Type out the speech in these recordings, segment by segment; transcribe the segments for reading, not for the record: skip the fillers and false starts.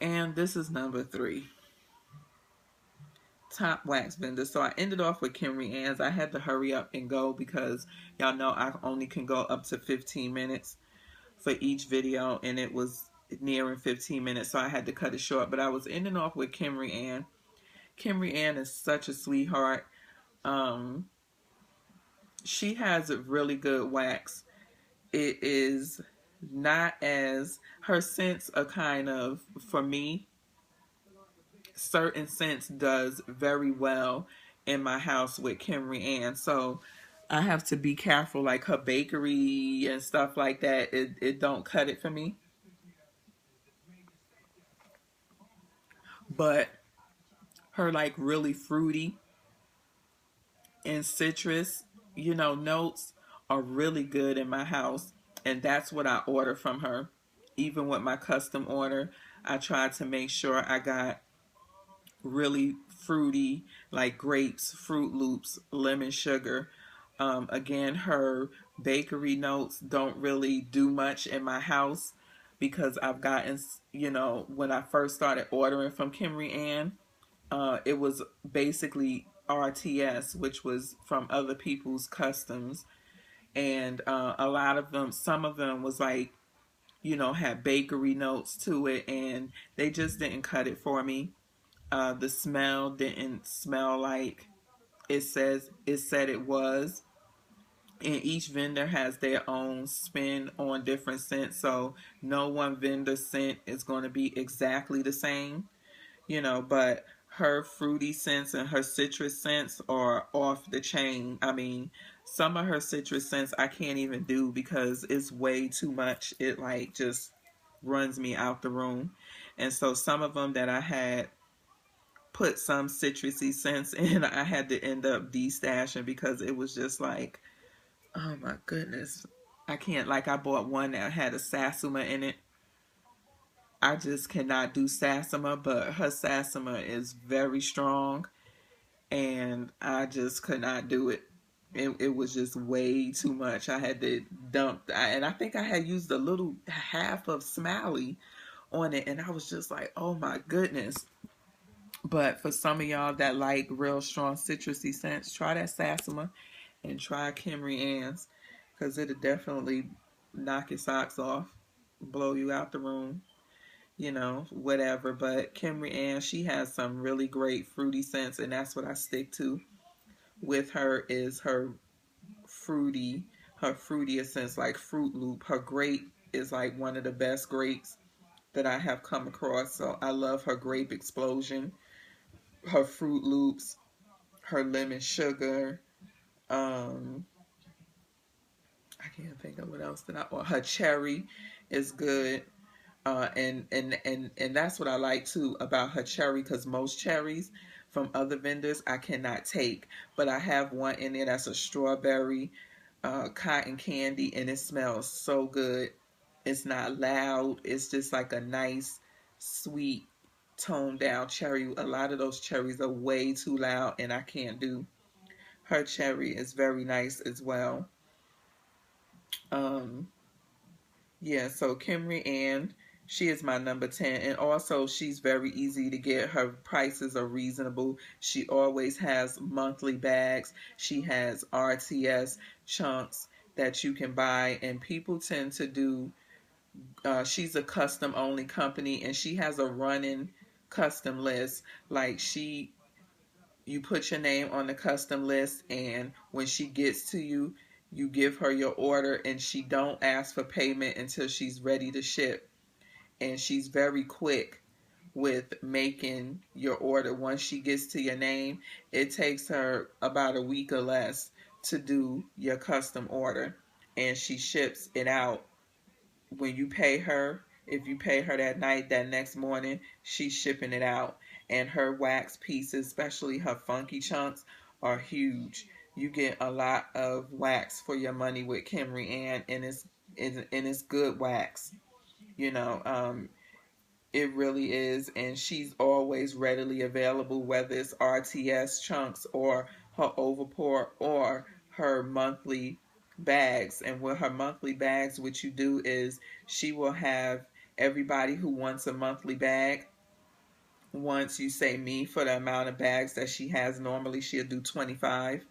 And this is number 3. Top wax vendor. So I ended off with Camry Hands. I had to hurry up and go because y'all know I only can go up to 15 minutes for each video, and it was nearing 15 minutes, so I had to cut it short. But I was ending off with Camry Ann. Camry Ann is such a sweetheart. Um, she has a really good wax. It is not as, her scents are kind of, for me, certain scents does very well in my house with Camry Ann. So I have to be careful, like her bakery and stuff like that. It don't cut it for me. But her like really fruity and citrus, notes are really good in my house. And that's what I order from her. Even with my custom order, I try to make sure I got really fruity, like grapes, Fruit Loops, lemon sugar. Again, her bakery notes don't really do much in my house because I've gotten, when I first started ordering from Kimry Ann, it was basically RTS, which was from other people's customs. And a lot of them, some of them was like, had bakery notes to it, and they just didn't cut it for me. The smell didn't smell like it said it was. And each vendor has their own spin on different scents, so no one vendor scent is going to be exactly the same, but her fruity scents and her citrus scents are off the chain. I mean, some of her citrus scents I can't even do because it's way too much. It like just runs me out the room. And so some of them that I had put some citrusy scents in, I had to end up destashing because it was just like, oh my goodness. I can't, like, I bought one that had a sassuma in it. I just cannot do sassuma, but her sassuma is very strong, and I just could not do it. It was just way too much. I had to dump, and I think I had used a little half of Smiley on it, and I was just like, oh my goodness. But for some of y'all that like real strong citrusy scents, try that sassuma and try Camry Ann's because it'll definitely knock your socks off, blow you out the room, whatever. But Camry Ann, she has some really great fruity scents, and that's what I stick to with her is her fruitier scents like Fruit Loop. Her grape is like one of the best grapes that I have come across. So I love her grape explosion, her Fruit Loops, her lemon sugar. Um, I can't think of what else that I. Or her cherry is good. And that's what I like too about her cherry, because most cherries from other vendors I cannot take, but I have one in there that's a strawberry cotton candy, and it smells so good. It's not loud. It's just like a nice, sweet, toned down cherry. A lot of those cherries are way too loud, and I can't do. Her cherry is very nice as well. Um, Yeah, so Kimry Ann, she is my number 10. And also, she's very easy to get. Her prices are reasonable. She always has monthly bags. She has RTS chunks that you can buy. And people tend to do, she's a custom only company, and she has a running custom list. Like, you put your name on the custom list, and when she gets to you, you give her your order, and she don't ask for payment until she's ready to ship. And she's very quick with making your order. Once she gets to your name, it takes her about a week or less to do your custom order, and she ships it out when you pay her. If you pay her that night, that next morning, she's shipping it out. And her wax pieces, especially her funky chunks, are huge. You get a lot of wax for your money with Kimry Ann, and it's good wax. You know, it really is, and she's always readily available, whether it's RTS chunks or her overpour or her monthly bags. And with her monthly bags, what you do is she will have Everybody who wants a monthly bag, once you say me for the amount of bags that she has, normally she'll do 25.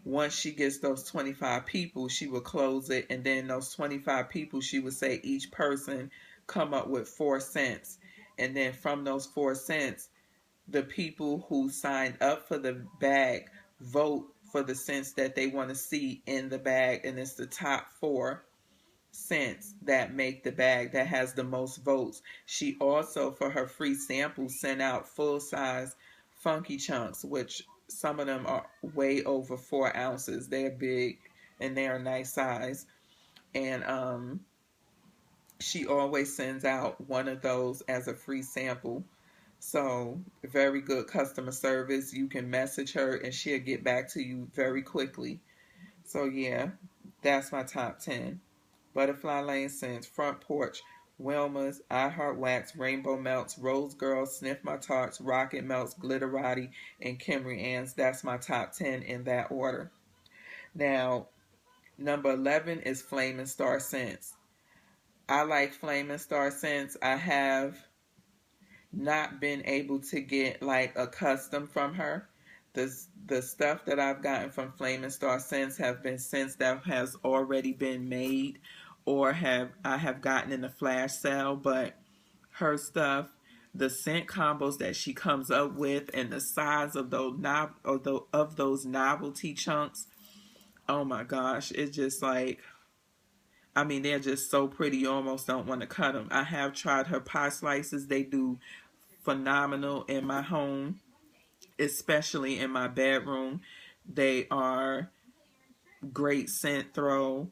Once she gets those 25 people, she will close it, and then those 25 people, she would say each person come up with 4 cents. And then from those 4 cents, the people who signed up for the bag vote for the cents that they want to see in the bag, and it's the top 4 cents that make the bag that has the most votes. She also, for her free sample, sent out full-size funky chunks, which some of them are way over 4 ounces. They're big and they're a nice size. And she always sends out one of those as a free sample. So, very good customer service. You can message her and she'll get back to you very quickly. So, yeah, that's my top 10. Butterfly Lane Scents, Front Porch, Wilma's, I Heart Wax, Rainbow Melts, Rose Girl, Sniff My Tarts, Rocket Melts, Glitterati, and Camry Hands. That's my top 10 in that order. Now, number 11 is Flamin' Star Scents. I like Flamin' Star Scents. I have not been able to get like a custom from her. The stuff that I've gotten from Flamin' Star Scents have been scents that has already been made, or I have gotten in a flash sale. But her stuff, the scent combos that she comes up with, and the size of those novelty chunks, oh my gosh, it's just like, I mean, they're just so pretty you almost don't want to cut them. I have tried her pie slices. They do phenomenal in my home, especially in my bedroom. They are great scent throw.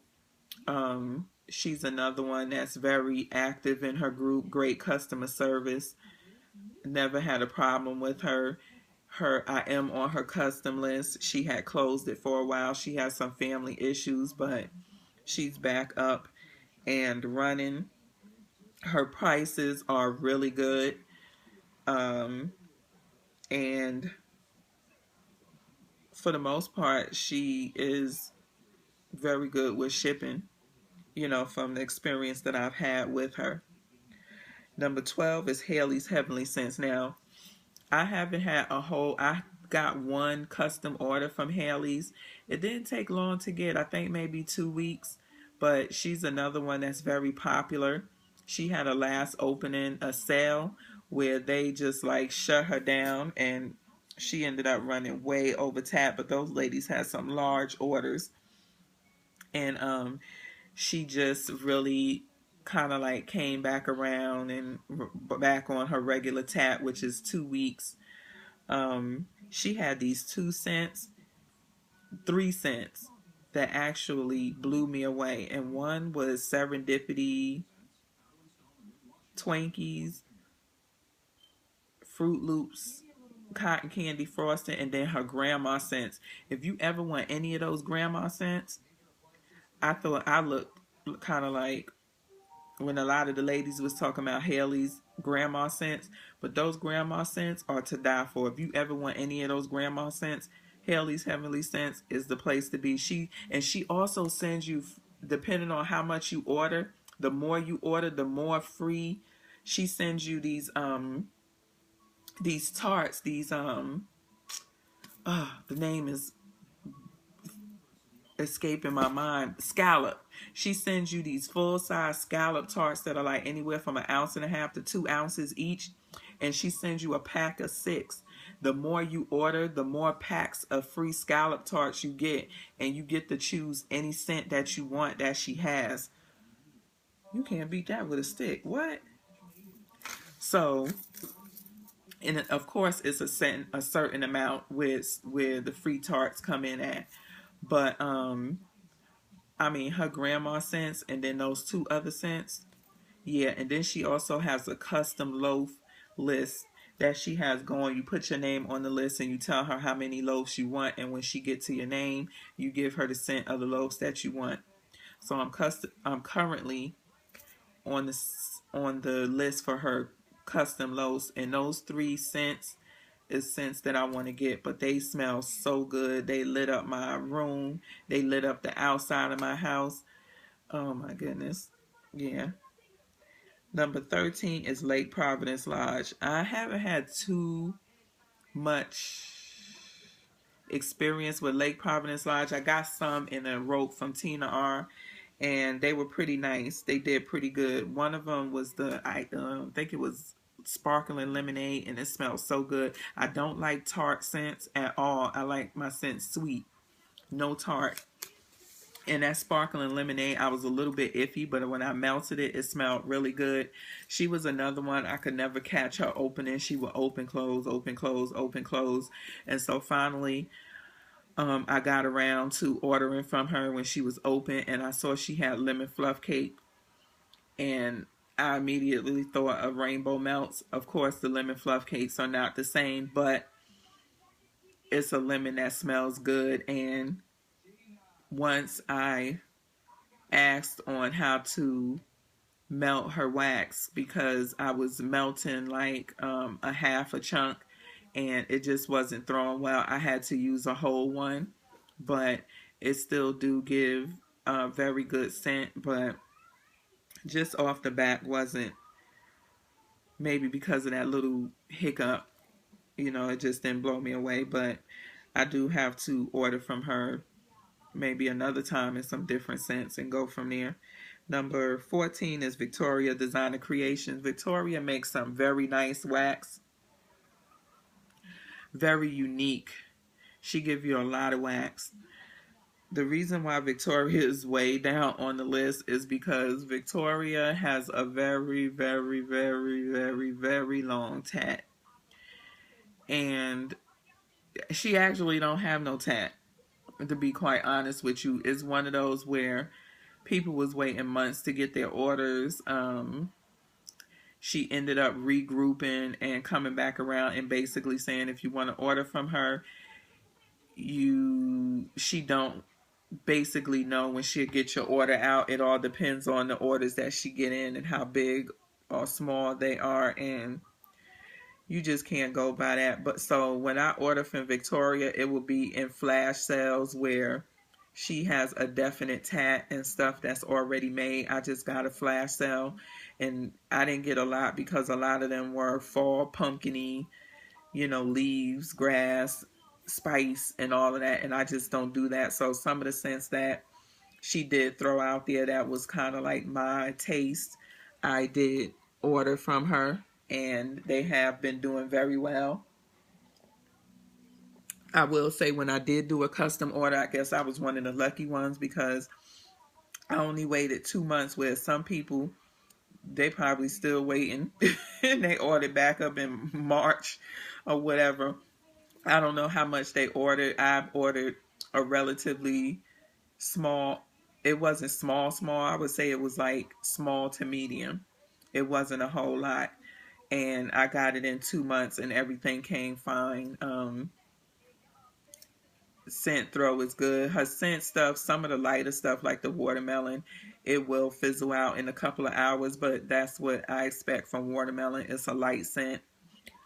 She's another one that's very active in her group, great customer service. Never had a problem with her. I am on her custom list. She had closed it for a while. She had some family issues, but she's back up and running. Her prices are really good. And for the most part, she is very good with shipping, from the experience that I've had with her. Number 12 is Haley's Heavenly Scents. Now, I got one custom order from Haley's. It didn't take long to get, I think maybe 2 weeks, but she's another one that's very popular. She had a last opening, a sale, where they just like shut her down, and she ended up running way over tap, but those ladies had some large orders. And she just really kind of like came back around and back on her regular tap, which is 2 weeks. She had these 2 cents, 3 cents that actually blew me away. And one was Serendipity Twinkies, Fruit Loops, cotton candy frosting, and then her grandma scents. If you ever want any of those grandma scents, I thought I looked kind of like when a lot of the ladies was talking about Haley's grandma scents, but those grandma scents are to die for. If you ever want any of those grandma scents, Haley's Heavenly Scents is the place to be. She also sends you, depending on how much you order, the more you order, the more free. She sends you these tarts, the name is escaping my mind. Scallop. She sends you these full-size scallop tarts that are like anywhere from 1.5 ounces to 2 ounces each, and she sends you a pack of 6. The more you order, the more packs of free scallop tarts you get, and you get to choose any scent that you want that she has. You can't beat that with a stick. What? So, and of course, it's a certain amount where the free tarts come in at. But I mean, her grandma scents, and then those 2 other scents. Yeah, and then she also has a custom loaf list that she has going. You put your name on the list and you tell her how many loaves you want, and when she gets to your name, you give her the scent of the loaves that you want. So I'm currently on the list for her custom loaves, and those 3 scents is scents that I want to get, but they smell so good. They lit up my room. They lit up the outside of my house. Oh my goodness. Yeah. Number 13 is Lake Providence Lodge. I haven't had too much experience with Lake Providence Lodge. I got some in a rope from Tina R, and they were pretty nice. They did pretty good. One of them was I think it was sparkling lemonade, and it smelled so good. I don't like tart scents at all. I like my scents sweet, no tart. And that sparkling lemonade, I was a little bit iffy, but when I melted it, it smelled really good. She was another one I could never catch her opening. She would open, close, open, close, open, close. And so finally, I got around to ordering from her when she was open, and I saw she had lemon fluff cake, and I immediately thought of Rainbow Melts. Of course, the lemon fluff cakes are not the same, but it's a lemon that smells good. And once I asked on how to melt her wax, because I was melting like a half a chunk and it just wasn't throwing well, I had to use a whole one, but it still do give a very good scent, but just off the bat wasn't, maybe because of that little hiccup, it just didn't blow me away. But I do have to order from her maybe another time in some different scents and go from there. Number 14 is Victoria Designer Creations. Victoria makes some very nice wax, very unique. She gives you a lot of wax. The reason why Victoria is way down on the list is because Victoria has a very, very, very, very, very long tat. And she actually don't have no tat, to be quite honest with you. It's one of those where people was waiting months to get their orders. She ended up regrouping and coming back around and basically saying if you want to order from her, she don't basically know when she'll get your order out. It all depends on the orders that she get in and how big or small they are, and you just can't go by that. But so when I order from Victoria, it will be in flash sales where she has a definite tat and stuff that's already made. I just got a flash sale, and I didn't get a lot because a lot of them were fall pumpkiny, leaves, grass, spice, and all of that, and I just don't do that. So some of the scents that she did throw out there that was kind of like my taste, I did order from her, and they have been doing very well. I will say when I did do a custom order, I guess I was one of the lucky ones because I only waited 2 months, where some people, they probably still waiting and they ordered back up in March or whatever. I don't know how much they ordered. I've ordered a relatively small, it wasn't small, I would say it was like small to medium. It wasn't a whole lot. And I got it in 2 months and everything came fine. Scent throw is good. Her scent stuff, some of the lighter stuff like the watermelon, it will fizzle out in a couple of hours, but that's what I expect from watermelon. It's a light scent.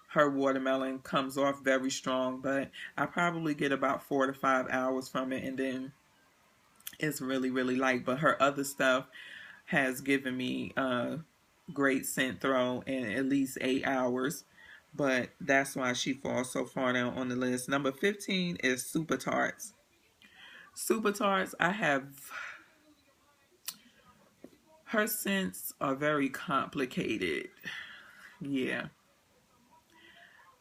Her watermelon comes off very strong, but I probably get about 4 to 5 hours from it, and then it's really, really light. But her other stuff has given me a great scent throw in at least 8 hours. But that's why she falls so far down on the list. Number 15 is Super Tarts. Super Tarts, her scents are very complicated. Yeah.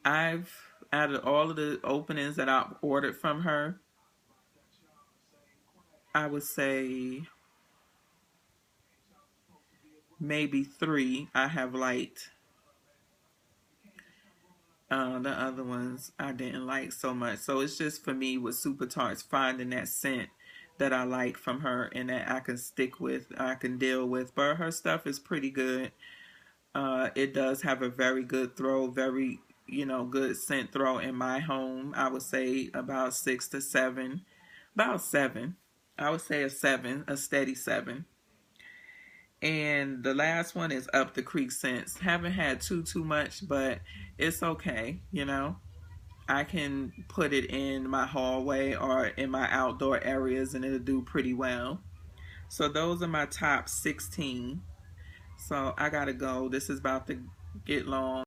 Out of all of the openings that I've ordered from her, I would say maybe 3 I have liked. The other ones I didn't like so much. So it's just for me with Super Tarts, finding that scent that I like from her and that I can stick with, I can deal with. But her stuff is pretty good. It does have a very good throw, very, good scent throw in my home. I would say about 6 to 7. About 7. I would say a 7, a steady 7. And the last one is Up the Creek Scents. Haven't had too much, but it's okay, I can put it in my hallway or in my outdoor areas and it'll do pretty well. So those are my top 16. So I gotta go. This is about to get long.